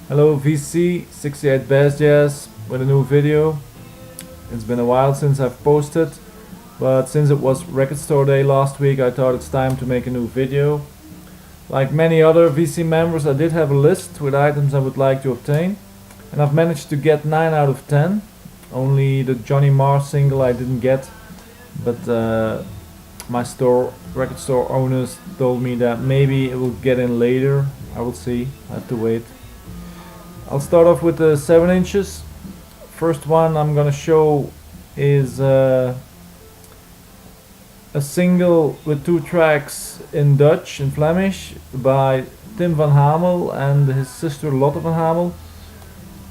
Hello VC 68 Bass Jazz with a new video. It's been a while since I've posted, but since it was Record Store Day last week, I thought it's time to make a new video. Like many other VC members, I did have a list with items I would like to obtain, and I've managed to get 9 out of 10. Only the Johnny Marr single I didn't get, but my record store owners told me that maybe it will get in later. I will see, I have to wait. I'll start off with the 7 inches. First one I'm gonna show is a single with 2 tracks in Dutch and Flemish by Tim van Hamel and his sister Lotte van Hamel.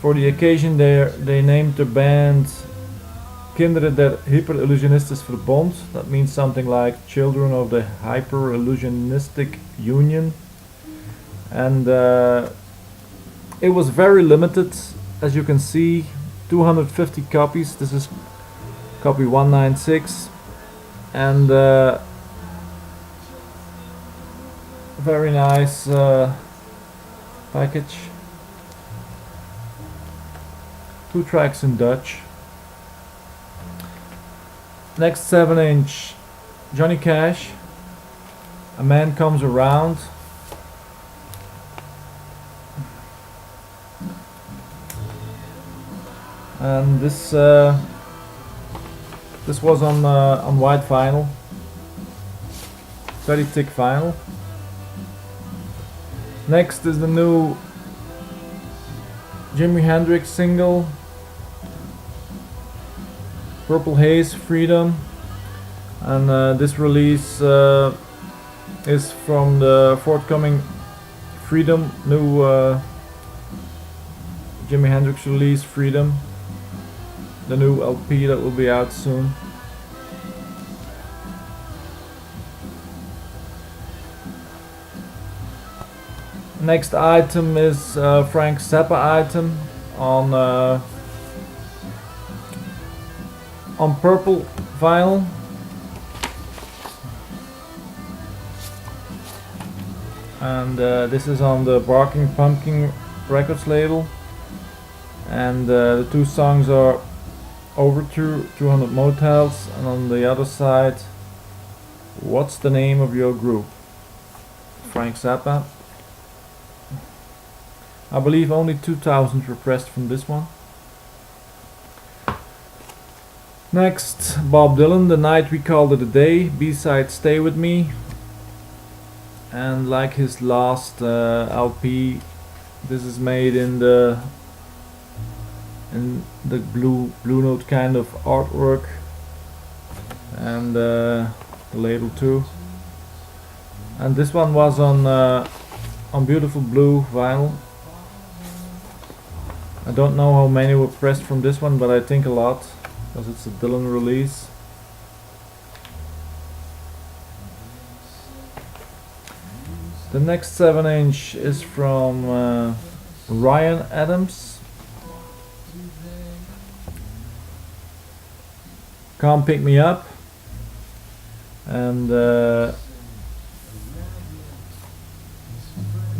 For the occasion they named the band Kinderen der Hyper-Illusionistische Verbond. That means something like Children of the Hyper-Illusionistic Union. And it was very limited, as you can see, 250 copies. This is copy 196, and very nice package. 2 tracks in Dutch. Next 7 inch, Johnny Cash, A Man Comes Around. And this was on white vinyl, very thick vinyl. Next is the new Jimi Hendrix single, Purple Haze Freedom, and this release is from the forthcoming Freedom, new Jimi Hendrix release, Freedom, the new LP that will be out soon. Next item is Frank Zappa item on purple vinyl. And this is on the Barking Pumpkin Records label. And the 2 songs are Overture, 200 Motels, and on the other side, What's the Name of Your Group? Frank Zappa. I believe only 2,000 were pressed from this one. Next, Bob Dylan, The Night We Called It a Day, B-side Stay With Me. And like his last LP, this is made in the blue note kind of artwork, and the label too. And this one was on beautiful blue vinyl. I don't know how many were pressed from this one, but I think a lot, because it's a Dylan release. The next 7 inch is from Ryan Adams. Can't Pick Me Up, and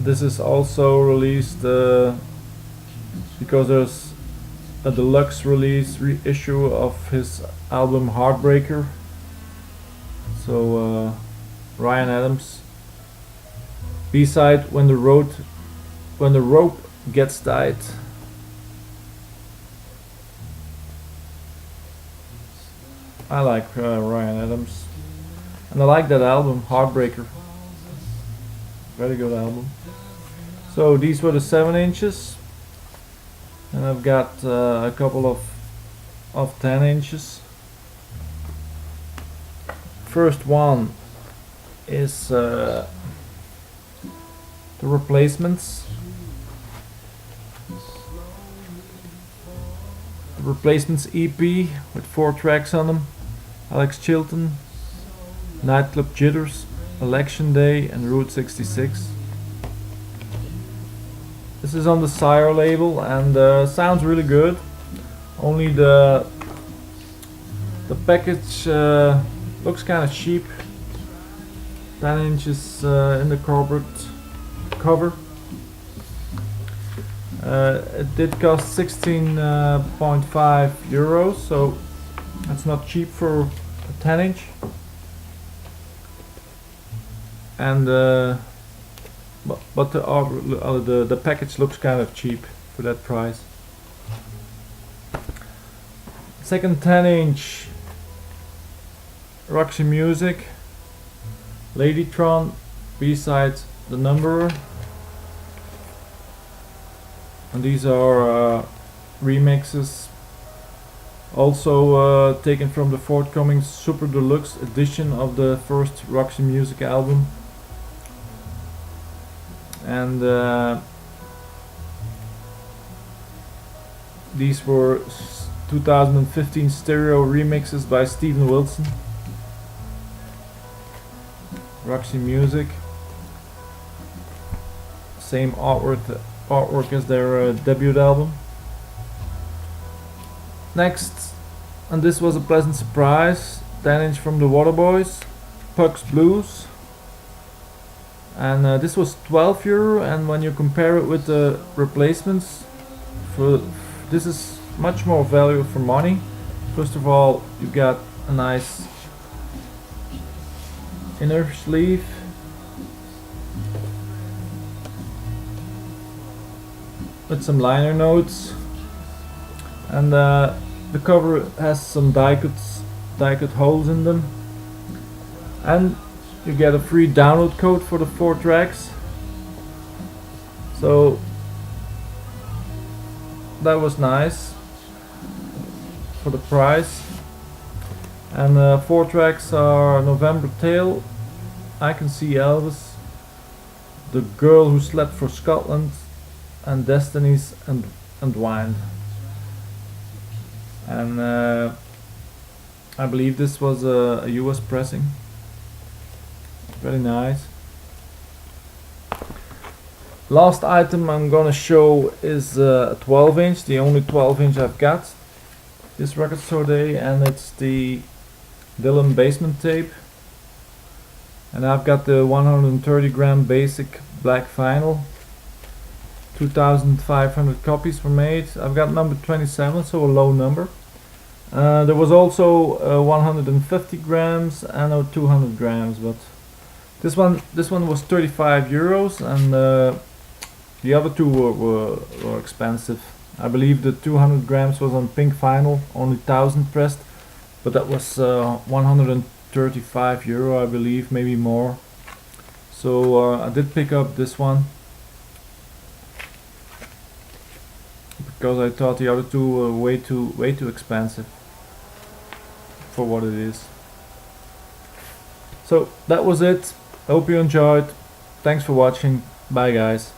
this is also released because there's a deluxe release reissue of his album Heartbreaker. So Ryan Adams, B-side When the Rope Gets Tight. I like Ryan Adams, and I like that album, Heartbreaker. Very good album. So these were the 7 inches, and I've got a couple of 10 inches. First one is the Replacements. The Replacements EP with 4 tracks on them. Alex Chilton, Nightclub Jitters, Election Day, and Route 66. This is on the Sire label, and sounds really good. Only the package looks kind of cheap. 10 inches in the corporate cover. It did cost 16.5 euros, so that's not cheap for a 10 inch. And but the package looks kind of cheap for that price. Second 10 inch Roxy Music Ladytron B-side The Numberer, and these are remixes also taken from the forthcoming Super Deluxe edition of the first Roxy Music album. And these were 2015 stereo remixes by Steven Wilson. Roxy Music, same artwork as their debut album. Next, and this was a pleasant surprise, 10 inch from the Waterboys, Puck's Blues. And this was €12, and when you compare it with the replacements, this is much more value for money. First of all, you got a nice inner sleeve, with some liner notes, and the cover has some die-cut holes in them, and you get a free download code for the 4 tracks. So that was nice for the price. And 4 tracks are November Tale, I Can See Elvis, The Girl Who Slept for Scotland, and Destinies Entwined. And I believe this was a US pressing. Very nice. Last item I'm gonna show is a 12 inch, the only 12 inch I've got this record store day, and it's the Dylan Basement Tape. And I've got the 130 gram basic black vinyl. 2,500 copies were made. I've got number 27, so a low number. There was also 150 grams and a 200 grams, but this one was €35, and the other two were expensive. I believe the 200 grams was on pink vinyl, only 1,000 pressed, but that was €135, I believe, maybe more. So I did pick up this one because I thought the other two were way too expensive for what it is. So that was it. Hope you enjoyed. Thanks for watching. Bye guys.